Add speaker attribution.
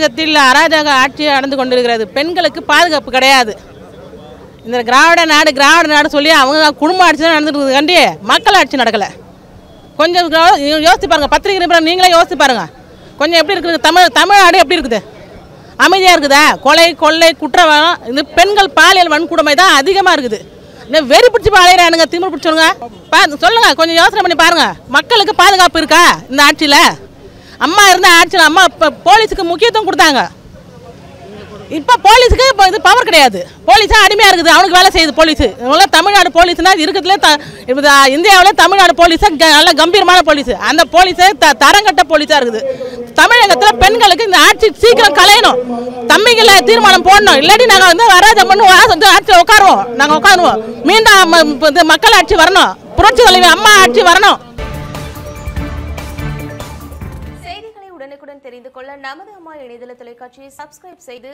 Speaker 1: தமிழகத்தில் அராஜக ஆட்சி நடந்து கொண்டிருக்கிறது. பெண்களுக்கு பாதுகாப்பு கிடையாது. இந்த திராவிட நாடு சொல்லி அவங்க குடும்ப ஆட்சி தான் நடந்துட்டு இருக்குது கண்டி மக்கள் ஆட்சி நடக்கலை. கொஞ்சம் யோசித்து பாருங்கள். பத்திரிகை நிருபர் நீங்களே யோசித்து பாருங்கள். கொஞ்சம் எப்படி இருக்குது தமிழ்நாடு எப்படி இருக்குது? அமைதியாக இருக்குதா? கொலை கொள்ளை குற்றம் இந்த பெண்கள் பாலியல் வன்கொடுமை தான் அதிகமாக இருக்குது. இந்த வெறி பிடிச்சி அலையிறானுங்க, திமிர் பிடிச்சவங்க. சொல்லுங்கள், கொஞ்சம் யோசனை பண்ணி பாருங்கள். மக்களுக்கு பாதுகாப்பு இருக்கா இந்த ஆட்சியில்? அம்மா இருந்த ஆட்சியில் அம்மா இப்போ போலீஸுக்கு முக்கியத்துவம் கொடுத்தாங்க. இப்போ போலீஸுக்கு இப்போ இது பவர் கிடையாது. போலீஸாக அடிமையாக இருக்குது. அவனுக்கு வேலை செய்யுது போலீஸு. இவங்கள தமிழ்நாடு போலீஸ்னால் இருக்கிறதுல இந்தியாவில் தமிழ்நாடு போலீஸாக நல்ல கம்பீரமான போலீஸு. அந்த போலீஸே தரங்கட்ட போலீஸாக இருக்குது. தமிழகத்தில் பெண்களுக்கு இந்த ஆட்சி சீக்கிரம் கலையணும். தம்பிகளை தீர்மானம் போடணும். இல்லாட்டி நாங்கள் வந்து வராஜம் பண்ணி ஆட்சியில் உட்காருவோம். நாங்கள் உட்காருவோம். மீண்டும் மக்கள் ஆட்சி வரணும். புரட்சி தலைவி அம்மா ஆட்சி வரணும்.
Speaker 2: செய்திகளை உடனுக்குடன் தெரிந்து கொள்ள நமது அம்மா இணையதள தொலைக்காட்சியை சப்ஸ்கிரைப் செய்து